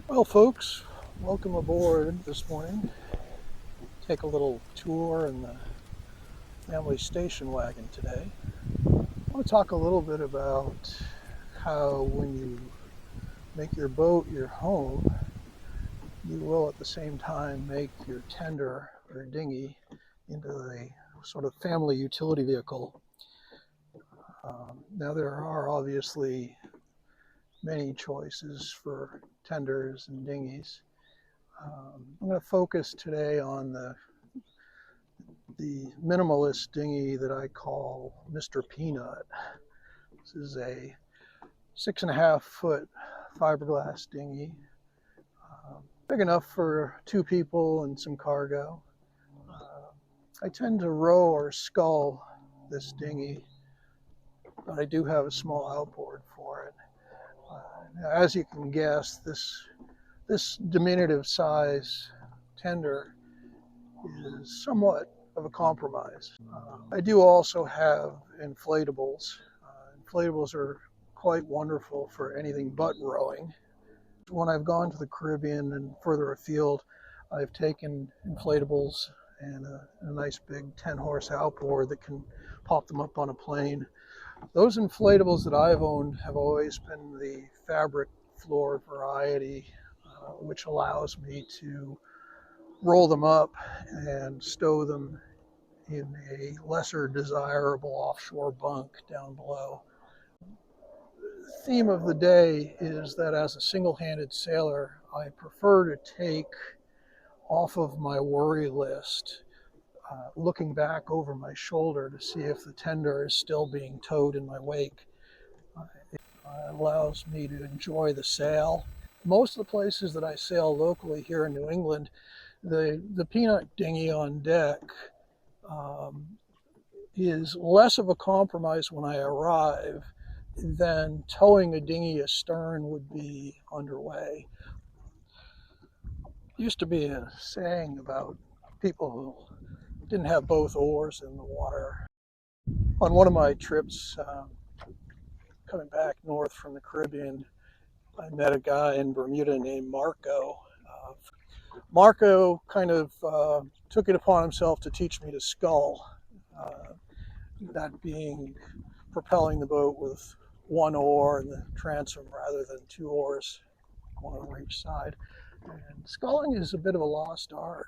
Well, folks, welcome aboard this morning. Take a little tour in the family station wagon today. I want to talk a little bit about how when you make your boat your home, you will at the same time make your tender or dinghy into a sort of family utility vehicle. Now, there are obviously many choices for tenders and dinghies. I'm going to focus today on the minimalist dinghy that I call Mr.Peanut. This is a 6.5 foot fiberglass dinghy, big enough for 2 people and some cargo. I tend to row or scull this dinghy, but I do have a small outboard for it. As you can guess, this diminutive size tender is somewhat of a compromise. I do also have inflatables. Inflatables are quite wonderful for anything but rowing. When I've gone to the Caribbean and further afield, I've taken inflatables and a nice big 10-horse outboard that can pop them up on a plane. Those inflatables that I've owned have always been the fabric floor variety, which allows me to roll them up and stow them in a lesser desirable offshore bunk down below. The theme of the day is that as a single-handed sailor, I prefer to take off of my worry list, looking back over my shoulder to see if the tender is still being towed in my wake. It allows me to enjoy the sail. Most of the places that I sail locally here in New England, the peanut dinghy on deck is less of a compromise when I arrive than towing a dinghy astern would be underway. There used to be a saying about people who didn't have both oars in the water. On one of my trips coming back north from the Caribbean, I met a guy in Bermuda named Marco. Marco kind of took it upon himself to teach me to scull, that being propelling the boat with one oar and the transom rather than 2 oars, one over each side. And sculling is a bit of a lost art.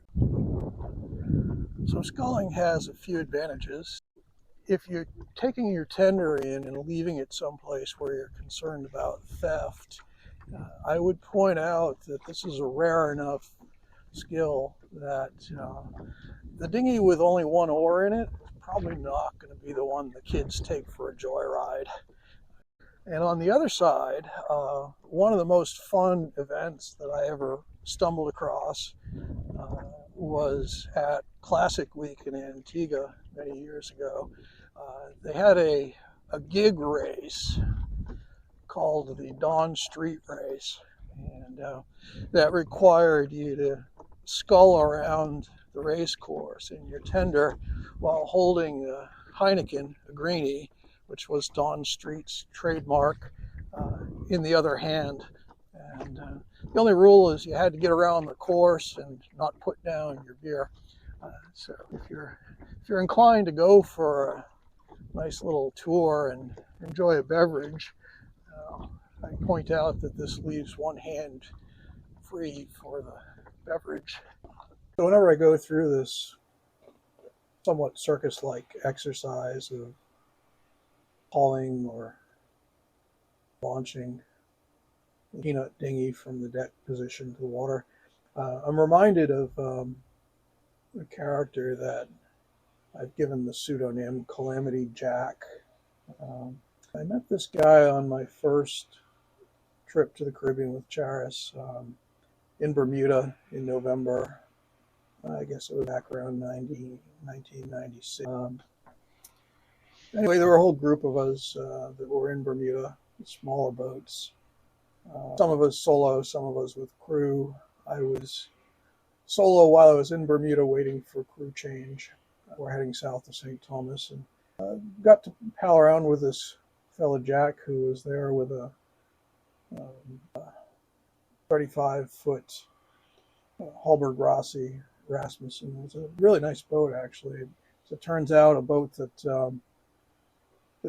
So sculling has a few advantages. If you're taking your tender in and leaving it someplace where you're concerned about theft, I would point out that this is a rare enough skill that the dinghy with only one oar in it is probably not going to be the one the kids take for a joyride. And on the other side, one of the most fun events that I ever stumbled across was at Classic Week in Antigua many years ago. They had a gig race called the Dawn Street Race, and that required you to scull around the race course in your tender while holding a Heineken, a greenie, which was Dawn Street's trademark, in the other hand. And the only rule is you had to get around the course and not put down your beer. So if you're inclined to go for a nice little tour and enjoy a beverage, I point out that this leaves one hand free for the beverage. So whenever I go through this somewhat circus-like exercise of hauling or launching the peanut dinghy from the deck position to the water, I'm reminded of a character that I've given the pseudonym Calamity Jack. I met this guy on my first trip to the Caribbean with Charis in Bermuda in November. I guess it was back around 1996. Anyway, there were a whole group of us that were in Bermuda, smaller boats. Some of us solo, some of us with crew. I was solo while I was in Bermuda waiting for crew change. We're heading south to St. Thomas, and got to pal around with this fellow Jack who was there with a 35-foot Hallberg Rossi Rasmussen. It was a really nice boat, actually. As it turns out, a boat that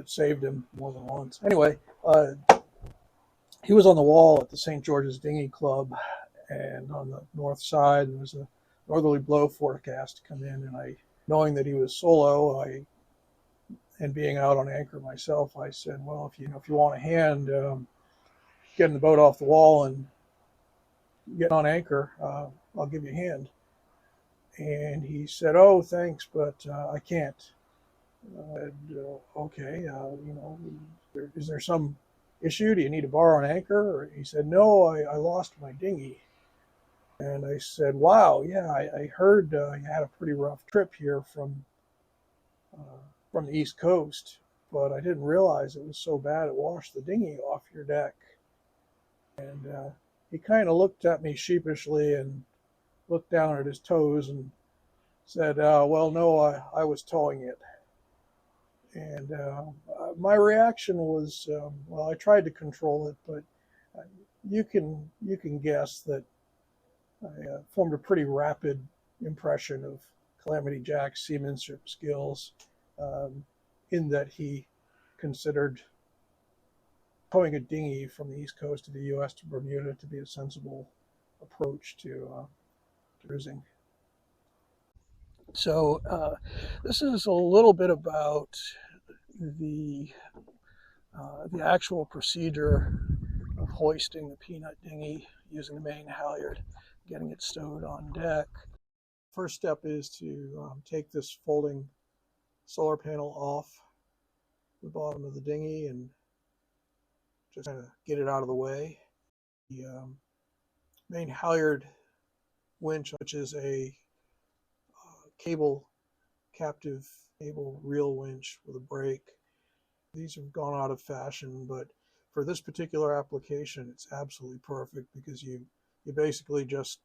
saved him more than once. Anyway, he was on the wall at the St. George's Dinghy Club, and on the north side there was a northerly blow forecast to come in, and knowing that he was solo, and being out on anchor myself, I said, well, if you want a hand getting the boat off the wall and getting on anchor, I'll give you a hand. And he said, oh, thanks, but I can't. Okay, is there some issue? Do you need to borrow an anchor? Or he said, no, I lost my dinghy. And I said, wow, yeah, I heard you had a pretty rough trip here from the East Coast, but I didn't realize it was so bad it washed the dinghy off your deck. And he kind of looked at me sheepishly and looked down at his toes and said, well, no, I was towing it. And my reaction was, well, I tried to control it, but you can guess that I formed a pretty rapid impression of Calamity Jack's seamanship skills, in that he considered towing a dinghy from the East Coast of the U.S. to Bermuda to be a sensible approach to cruising. So this is a little bit about the actual procedure of hoisting the Peanut dinghy using the main halyard, getting it stowed on deck. First step is to take this folding solar panel off the bottom of the dinghy and just kind of get it out of the way. The main halyard winch, which is a captive cable reel winch with a brake. These have gone out of fashion, but for this particular application, it's absolutely perfect because you basically just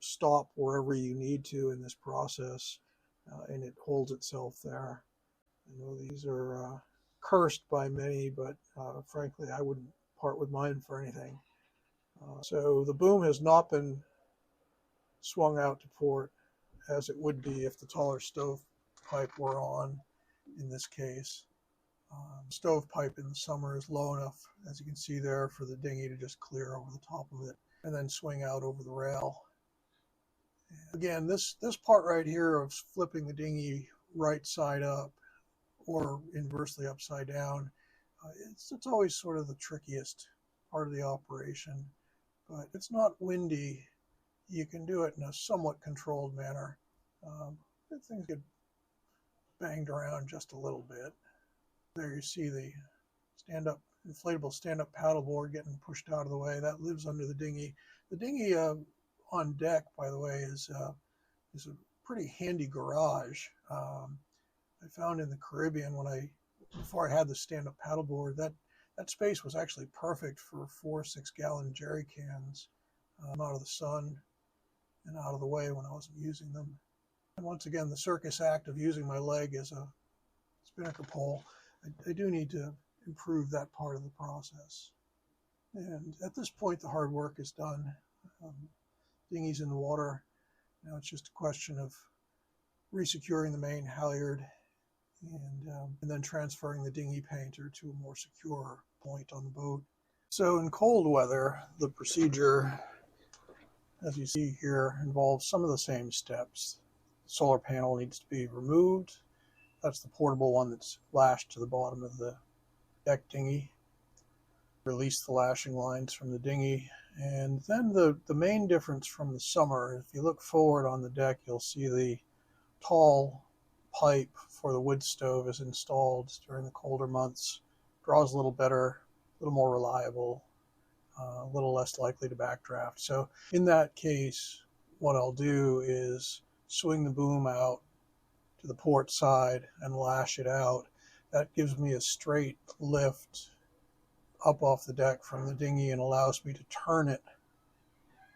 stop wherever you need to in this process, and it holds itself there. I know these are cursed by many, but frankly, I wouldn't part with mine for anything. So the boom has not been swung out to port as it would be if the taller stovepipe were on in this case. Stovepipe in the summer is low enough, as you can see there, for the dinghy to just clear over the top of it and then swing out over the rail. And again, this part right here of flipping the dinghy right side up or inversely upside down, it's always sort of the trickiest part of the operation. But if it's not windy, you can do it in a somewhat controlled manner. Things get banged around just a little bit. There you see the inflatable stand-up paddleboard getting pushed out of the way. That lives under the dinghy. The dinghy on deck, by the way, is a pretty handy garage. I found in the Caribbean before I had the stand-up paddleboard, that space was actually perfect for 4 6-gallon jerry cans. Out of the sun and out of the way when I wasn't using them. And once again, the circus act of using my leg as a spinnaker pole, I do need to improve that part of the process. And at this point, the hard work is done. Dinghy's in the water. Now it's just a question of resecuring the main halyard and then transferring the dinghy painter to a more secure point on the boat. So in cold weather, the procedure, as you see here, involves some of the same steps. The solar panel needs to be removed. That's the portable one that's lashed to the bottom of the deck dinghy. Release the lashing lines from the dinghy. And then the main difference from the summer, if you look forward on the deck, you'll see the tall pipe for the wood stove is installed during the colder months. Draws a little better, a little more reliable, a little less likely to backdraft. So in that case, what I'll do is swing the boom out to the port side and lash it out. That gives me a straight lift up off the deck from the dinghy and allows me to turn it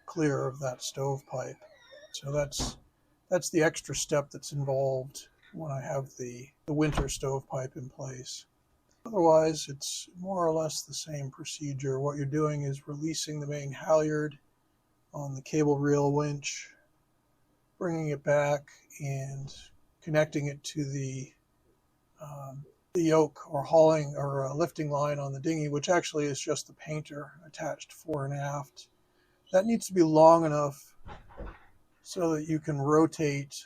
clear of that stovepipe. So that's the extra step that's involved when I have the winter stovepipe in place. Otherwise, it's more or less the same procedure. What you're doing is releasing the main halyard on the cable reel winch, bringing it back and connecting it to the yoke or hauling or lifting line on the dinghy, which actually is just the painter attached fore and aft. That needs to be long enough so that you can rotate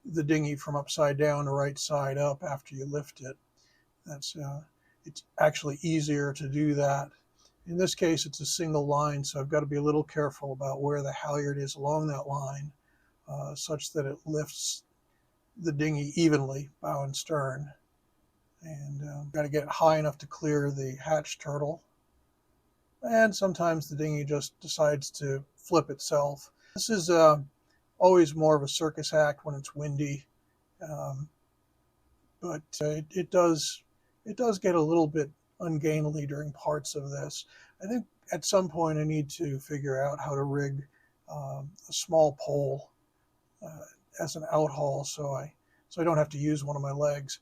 the dinghy from upside down to right side up after you lift it. It's actually easier to do that. In this case, it's a single line, so I've got to be a little careful about where the halyard is along that line, such that it lifts the dinghy evenly, bow and stern. And got to get it high enough to clear the hatch turtle. And sometimes the dinghy just decides to flip itself. This is always more of a circus act when it's windy, but it does get a little bit ungainly during parts of this. I think at some point I need to figure out how to rig a small pole as an outhaul so I don't have to use one of my legs.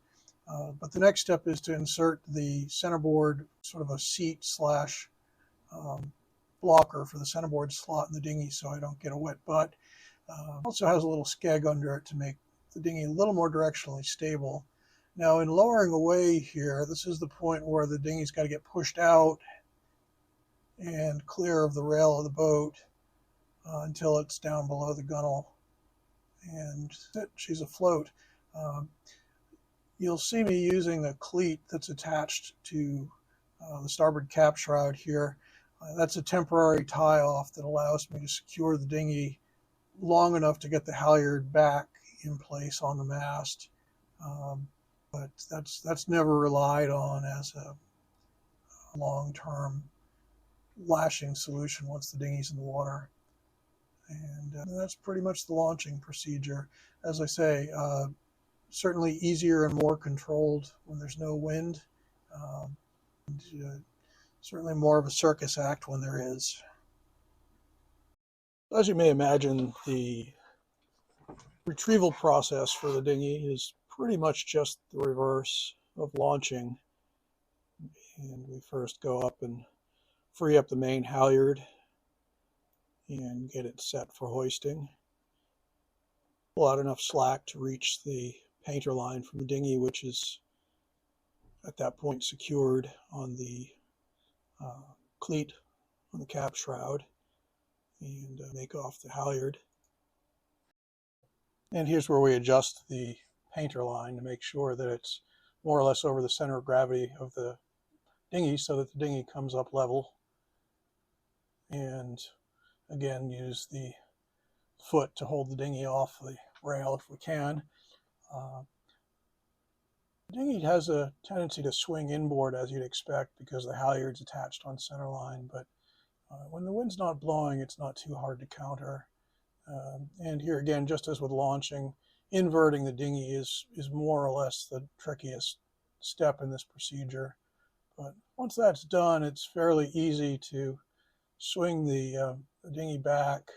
But the next step is to insert the centerboard, sort of a seat slash blocker for the centerboard slot in the dinghy so I don't get a wet butt. Also has a little skeg under it to make the dinghy a little more directionally stable. Now in lowering away here, this is the point where the dinghy's got to get pushed out and clear of the rail of the boat until it's down below the gunwale. And she's afloat. You'll see me using a cleat that's attached to the starboard cap shroud here. That's a temporary tie-off that allows me to secure the dinghy long enough to get the halyard back in place on the mast. But that's never relied on as a long-term lashing solution once the dinghy's in the water. And that's pretty much the launching procedure. As I say, certainly easier and more controlled when there's no wind. Certainly more of a circus act when there is. As you may imagine, the retrieval process for the dinghy is pretty much just the reverse of launching. And we first go up and free up the main halyard and get it set for hoisting. Pull out enough slack to reach the painter line from the dinghy, which is at that point secured on the cleat on the cap shroud, and make off the halyard. And here's where we adjust the painter line to make sure that it's more or less over the center of gravity of the dinghy so that the dinghy comes up level. And again, use the foot to hold the dinghy off the rail if we can. The dinghy has a tendency to swing inboard as you'd expect because the halyard's attached on center line, but when the wind's not blowing, it's not too hard to counter. And here again, just as with launching, inverting the dinghy is more or less the trickiest step in this procedure. But once that's done, it's fairly easy to swing the dinghy back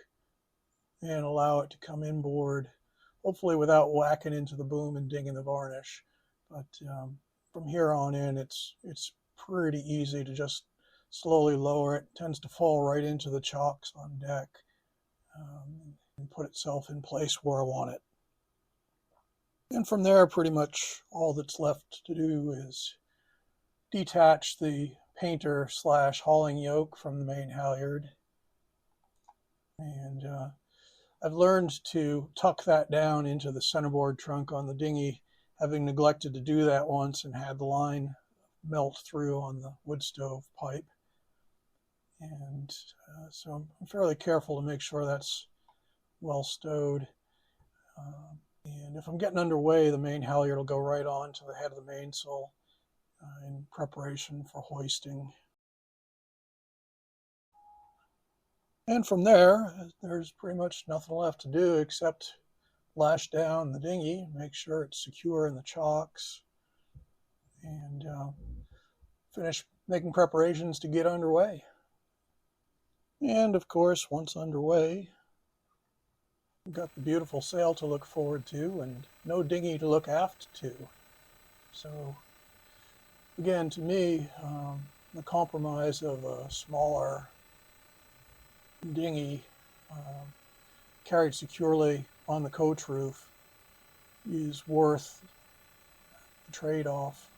and allow it to come inboard, hopefully without whacking into the boom and dinging the varnish. But from here on in, it's pretty easy to just slowly lower it. It tends to fall right into the chocks on deck and put itself in place where I want it. And from there, pretty much all that's left to do is detach the painter slash hauling yoke from the main halyard. And I've learned to tuck that down into the centerboard trunk on the dinghy, having neglected to do that once and had the line melt through on the wood stove pipe. And so I'm fairly careful to make sure that's well stowed. And if I'm getting underway, the main halyard will go right on to the head of the mainsail in preparation for hoisting. And from there, there's pretty much nothing left to do except lash down the dinghy, make sure it's secure in the chocks, and finish making preparations to get underway. And of course, once underway, we've got the beautiful sail to look forward to and no dinghy to look aft to. So again, to me, the compromise of a smaller dinghy carried securely on the coach roof is worth the trade-off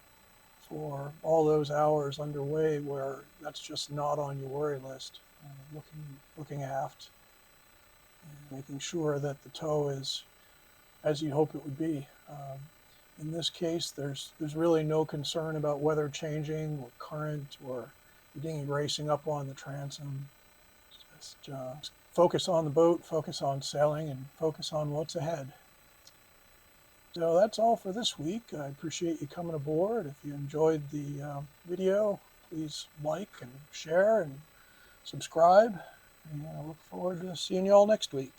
for all those hours underway where that's just not on your worry list. Looking aft and making sure that the tow is as you hope it would be. In this case, there's really no concern about weather changing or current or the dinghy racing up on the transom. Just focus on the boat, focus on sailing, and focus on what's ahead. So that's all for this week. I appreciate you coming aboard. If you enjoyed the video, please like and share and subscribe. And I look forward to seeing you all next week.